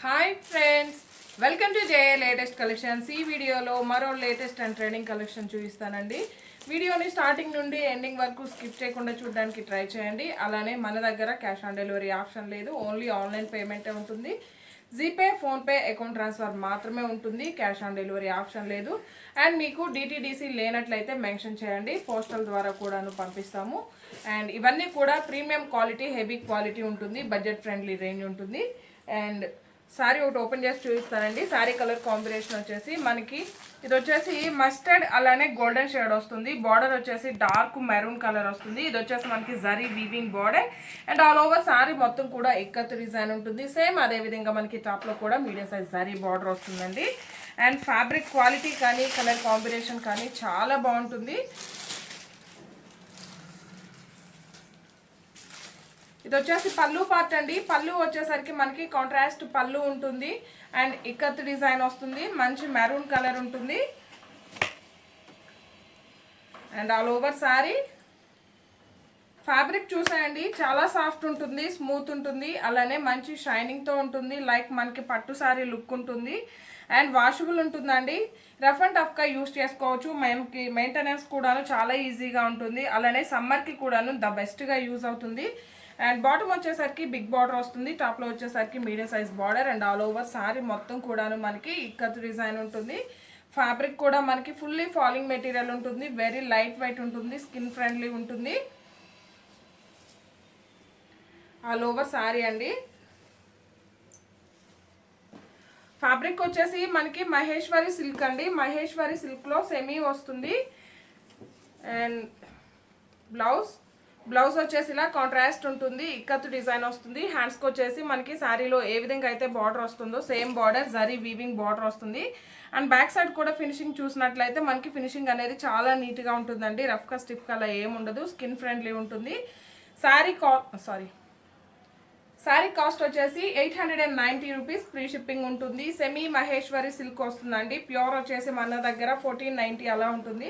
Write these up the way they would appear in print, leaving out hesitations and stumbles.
Hi friends, welcome to J latest collections. ఈ వీడియోలో మరో లేటెస్ట్ అండ్ ట్రెండింగ్ కలెక్షన్ చూపిస్తానండి. వీడియోని స్టార్టింగ్ నుండి ఎండింగ్ వరకు స్కిప్ చేయకుండా చూడడానికి ట్రై చేయండి. అలానే మన దగ్గర క్యాష్ ఆన్ డెలివరీ ఆప్షన్ లేదు, ఓన్లీ ఆన్లైన్ పేమెంటే ఉంటుంది. జీపే, ఫోన్పే, అకౌంట్ ట్రాన్స్ఫర్ మాత్రమే ఉంటుంది, క్యాష్ ఆన్ డెలివరీ ఆప్షన్ లేదు. అండ్ మీకు డిటిడిసి లేనట్లయితే మెన్షన్ చేయండి, పోస్టల్ ద్వారా కూడాను పంపిస్తాము. అండ్ ఇవన్నీ కూడా ప్రీమియం క్వాలిటీ, హెవీ క్వాలిటీ ఉంటుంది, బడ్జెట్ ఫ్రెండ్లీ రేంజ్ ఉంటుంది. అండ్ సారీ ఒకటి ఓపెన్ చేసి చూపిస్తానండి. సారీ కలర్ కాంబినేషన్ వచ్చేసి మనకి ఇది వచ్చేసి మస్టర్డ్ అలానే గోల్డెన్ షేడ్ వస్తుంది. బార్డర్ వచ్చేసి డార్క్ మెరూన్ కలర్ వస్తుంది. ఇది వచ్చేసి మనకి zari weaving border and all over sorry మొత్తం కూడా ఇక్కత్ డిజైన్ ఉంటుంది. సేమ్ అదే విధంగా మనకి టాప్లో కూడా మీడియం సైజ్ జరీ బార్డర్ వస్తుందండి. అండ్ ఫ్యాబ్రిక్ క్వాలిటీ కానీ కలర్ కాంబినేషన్ కానీ చాలా బాగుంటుంది. ఇది వచ్చేసి పళ్ళు పార్ట్ అండి. పళ్ళు వచ్చేసరికి మనకి కాంట్రాస్ట్ పళ్ళు ఉంటుంది అండ్ ఇక్కత్ డిజైన్ వస్తుంది. మంచి మెరూన్ కలర్ ఉంటుంది and all over sari fabric చూసాయండి, చాలా సాఫ్ట్ ఉంటుంది, స్మూత్ ఉంటుంది, అలానే మంచి షైనింగ్తో ఉంటుంది. లైక్ మనకి పట్టు సారీ లుక్ ఉంటుంది అండ్ వాషబుల్ ఉంటుందండి. రఫ్ అండ్ టఫ్గా యూస్ చేసుకోవచ్చు. మనకి మెయింటెనెన్స్ కూడాను చాలా ఈజీగా ఉంటుంది. అలానే సమ్మర్కి కూడాను ద బెస్ట్గా యూజ్ అవుతుంది. అండ్ బాటమ్ వచ్చేసరికి బిగ్ బార్డర్ వస్తుంది, టాప్లో వచ్చేసరికి medium size border and all over sorry మొత్తం కూడాను మనకి ఇక్కత్ డిజైన్ ఉంటుంది. ఫ్యాబ్రిక్ కూడా మనకి ఫుల్లీ ఫాలింగ్ మెటీరియల్ ఉంటుంది, వెరీ లైట్ వెయిట్ ఉంటుంది, స్కిన్ ఫ్రెండ్లీ ఉంటుంది. ఆల్ ఓవర్ సారీ అండి. ఫ్యాబ్రిక్ వచ్చేసి మనకి మహేశ్వరి సిల్క్ అండి. మహేశ్వరి సిల్క్లో సెమీ వస్తుంది. అండ్ బ్లౌజ్ వచ్చేసి ఇలా కాంట్రాస్ట్ ఉంటుంది, ఇక్కత్ డిజైన్ వస్తుంది. హ్యాండ్స్కి వచ్చేసి మనకి శారీలో ఏ విధంగా అయితే బార్డర్ వస్తుందో same border zari weaving border వస్తుంది. అండ్ బ్యాక్ సైడ్ కూడా ఫినిషింగ్ చూసినట్లయితే మనకి ఫినిషింగ్ అనేది చాలా నీట్గా ఉంటుందండి. రఫ్గా స్టిఫ్గా అలా ఏముండదు, స్కిన్ ఫ్రెండ్లీ ఉంటుంది. శారీ కాస్ట్ వచ్చేసి 890 రూపీస్, ఫ్రీ షిప్పింగ్ ఉంటుంది. సెమీ మహేశ్వరి సిల్క్ వస్తుందండి. ప్యూర్ వచ్చేసి మన దగ్గర 1490 అలా ఉంటుంది,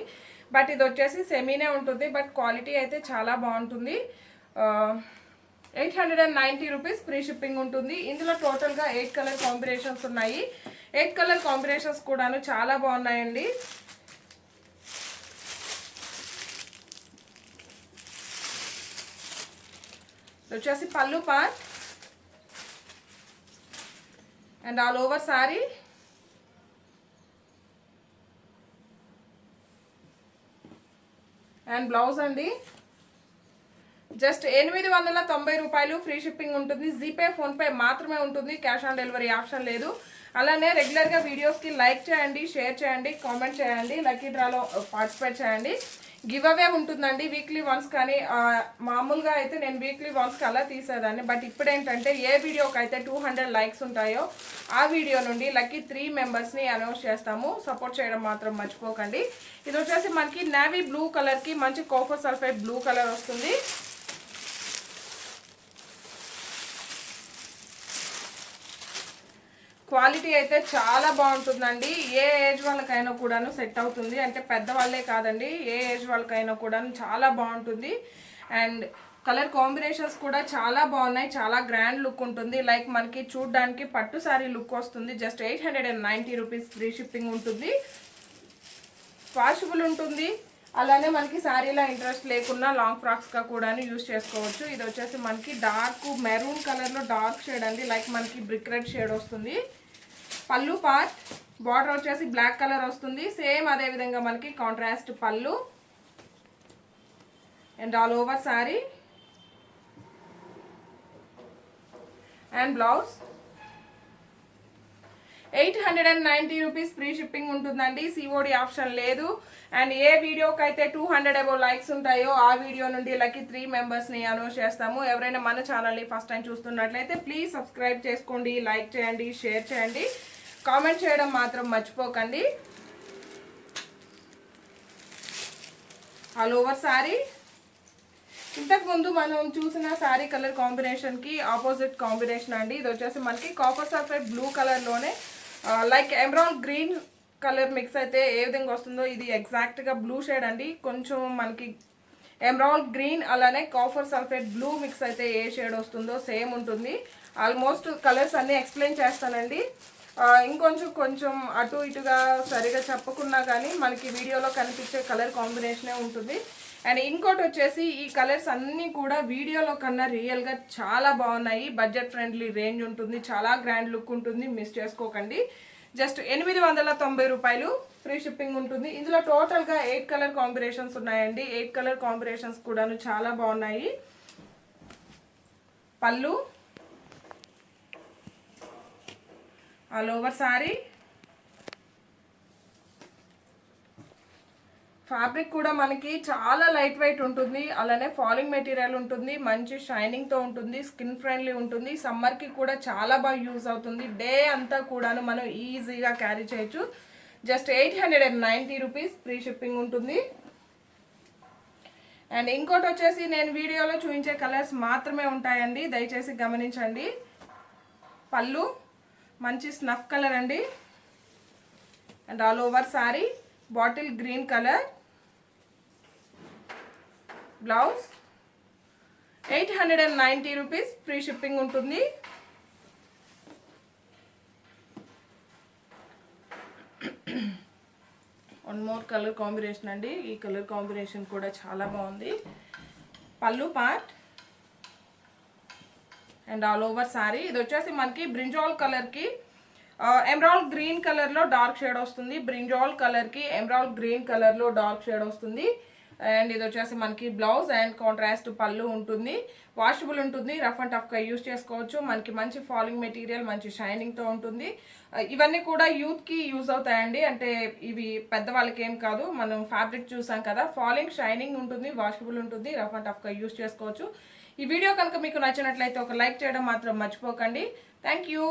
బట్ ఇది వచ్చేసి సెమీనే ఉంటుంది, బట్ క్వాలిటీ అయితే చాలా బాగుంటుంది. 890 రూపీస్, ఫ్రీ షిప్పింగ్ ఉంటుంది. ఇందులో టోటల్గా 8 కలర్ కాంబినేషన్స్ ఉన్నాయి. 8 కలర్ కాంబినేషన్స్ కూడాను చాలా బాగున్నాయండి. వచ్చేసి పళ్ళు part and all over sorry and blouse అండి. జస్ట్ 890 రూపాయలు, ఫ్రీ షిప్పింగ్ ఉంటుంది. జీపే, ఫోన్పే మాత్రమే ఉంటుంది, క్యాష్ ఆన్ డెలివరీ ఆప్షన్ లేదు. అలానే రెగ్యులర్గా వీడియోస్కి లైక్ చేయండి, షేర్ చేయండి, కామెంట్ చేయండి, లక్కీ డ్రాలో పార్టిసిపేట్ చేయండి. గివ్ అవే ఉంటుందండి వీక్లీ వన్స్, కానీ మామూలుగా అయితే నేను వీక్లీ వన్స్కి అలా తీసేదాన్ని. బట్ ఇప్పుడు ఏంటంటే ఏ వీడియోకి అయితే 200 లైక్స్ ఉంటాయో ఆ వీడియో నుండి లక్కీ 3 మెంబర్స్ని అనౌన్స్ చేస్తాము. సపోర్ట్ చేయడం మాత్రం మర్చిపోకండి. ఇది వచ్చేసి మనకి నేవీ బ్లూ కలర్కి మంచి కాపర్ సల్ఫేట్ బ్లూ కలర్ వస్తుంది. క్వాలిటీ అయితే చాలా బాగుంటుందండి. ఏ ఏజ్ వాళ్ళకైనా కూడాను సెట్ అవుతుంది, అంటే పెద్దవాళ్ళే కాదండి, ఏ ఏజ్ వాళ్ళకైనా కూడాను చాలా బాగుంటుంది. అండ్ కలర్ కాంబినేషన్స్ కూడా చాలా బాగున్నాయి, చాలా గ్రాండ్ లుక్ ఉంటుంది. లైక్ మనకి చూడడానికి పట్టు సారీ లుక్ వస్తుంది. జస్ట్ 890 రూపీస్, ఫ్రీ షిప్పింగ్ ఉంటుంది, వాషబుల్ ఉంటుంది. అలానే మనకి శారీలో ఇంట్రెస్ట్ లేకున్నా లాంగ్ ఫ్రాక్స్గా కూడా యూజ్ చేసుకోవచ్చు. ఇది వచ్చేసి మనకి డార్క్ మెరూన్ కలర్లో డార్క్ షేడ్ అండి, లైక్ మనకి బ్రిక్ రెడ్ షేడ్ వస్తుంది. పళ్ళు పార్ట్, బార్డర్ వచ్చేసి బ్లాక్ కలర్ వస్తుంది. సేమ్ అదే విధంగా మనకి కాంట్రాస్ట్ పళ్ళు and all over sorry and blouse. 890 rupees, free shipping ఉంటుందండి, సిఓడి ఆప్షన్ లేదు. అండ్ ఏ వీడియోకి అయితే 200 అబౌవ్ లైక్స్ ఉంటాయో ఆ వీడియో నుండి లక్కీ 3 మెంబర్స్ని అనౌన్స్ చేస్తాము. ఎవరైనా మన ఛానల్ని ఫస్ట్ టైం చూస్తున్నట్లయితే ప్లీజ్ సబ్స్క్రైబ్ చేసుకోండి, లైక్ చేయండి, షేర్ చేయండి, కామెంట్ చేయడం మాత్రం మర్చిపోకండి. All over sorry. ఇంతకుముందు మనం చూసిన శారీ కలర్ కాంబినేషన్కి ఆపోజిట్ కాంబినేషన్ అండి. ఇది వచ్చేసి మనకి కాపర్ సల్ఫేట్ బ్లూ కలర్లోనే like emerald green colour mix అయితే ఏ విధంగా వస్తుందో ఇది ఎగ్జాక్ట్గా బ్లూ షేడ్ అండి. కొంచెం మనకి ఎమరాల్డ్ గ్రీన్ అలానే కాపర్ సల్ఫేట్ బ్లూ మిక్స్ అయితే ఏ షేడ్ వస్తుందో సేమ్ ఉంటుంది. ఆల్మోస్ట్ కలర్స్ అన్నీ ఎక్స్ప్లెయిన్ చేస్తానండి. కొంచెం అటు ఇటుగా సరిగా చెప్పకున్నా కానీ మనకి వీడియోలో కనిపించే కలర్ కాంబినేషనే ఉంటుంది. అండ్ ఇంకోటి వచ్చేసి ఈ కలర్స్ అన్నీ కూడా వీడియోలో కన్నా రియల్గా చాలా బాగున్నాయి. బడ్జెట్ ఫ్రెండ్లీ రేంజ్ ఉంటుంది, చాలా గ్రాండ్ లుక్ ఉంటుంది, మిస్ చేసుకోకండి. జస్ట్ 890 రూపాయలు, ఫ్రీ షిప్పింగ్ ఉంటుంది. ఇందులో టోటల్గా 8 కలర్ కాంబినేషన్స్ ఉన్నాయండి. 8 కలర్ కాంబినేషన్స్ కూడాను చాలా బాగున్నాయి. పళ్ళు, ఆల్ ఓవర్ సారీ, ఫ్యాబ్రిక్ కూడా మనకి చాలా లైట్ వెయిట్ ఉంటుంది. అలానే ఫాలింగ్ మెటీరియల్ ఉంటుంది, మంచి షైనింగ్తో ఉంటుంది, స్కిన్ ఫ్రెండ్లీ ఉంటుంది. సమ్మర్కి కూడా చాలా బాగా యూజ్ అవుతుంది. డే అంతా కూడాను మనం ఈజీగా క్యారీ చేయొచ్చు. జస్ట్ 890 రూపీస్, ఫ్రీ షిప్పింగ్ ఉంటుంది. అండ్ ఇంకోటి వచ్చేసి నేను వీడియోలో చూపించే కలర్స్ మాత్రమే ఉంటాయండి, దయచేసి గమనించండి. పళ్ళు మంచి స్నఫ్ కలర్ అండి. And all over sorry bottle green colour. Blouse 890 rupees, free shipping ఉంటుంది. వన్ మోర్ కలర్ కాంబినేషన్ అండి. ఈ కలర్ కాంబినేషన్ కూడా చాలా బాగుంది. పళ్ళు part and all over sorry. ఇది వచ్చేసి మనకి బ్రింజాల్ కలర్కి ఎమరాల్డ్ గ్రీన్ కలర్లో డార్క్ షేడ్ వస్తుంది. బ్రింజాల్ కలర్కి ఎమరాల్డ్ గ్రీన్ కలర్లో డార్క్ షేడ్ వస్తుంది. అండ్ ఇది వచ్చేసి మనకి బ్లౌజ్ అండ్ కాంట్రాస్ట్ పళ్ళు ఉంటుంది. వాషబుల్ ఉంటుంది, రఫ్ అండ్ టఫ్గా యూజ్ చేసుకోవచ్చు. మనకి మంచి ఫాలింగ్ మెటీరియల్, మంచి షైనింగ్తో ఉంటుంది. ఇవన్నీ కూడా యూత్కి యూజ్ అవుతాయండి. అంటే ఇవి పెద్దవాళ్ళకి ఏం కాదు. మనం ఫ్యాబ్రిక్ చూసాం కదా, ఫాలింగ్ షైనింగ్ ఉంటుంది, వాషబుల్ ఉంటుంది, రఫ్ అండ్ టఫ్గా యూజ్ చేసుకోవచ్చు. ఈ వీడియో కనుక మీకు నచ్చినట్లయితే ఒక లైక్ చేయడం మాత్రం మర్చిపోకండి. Thank you.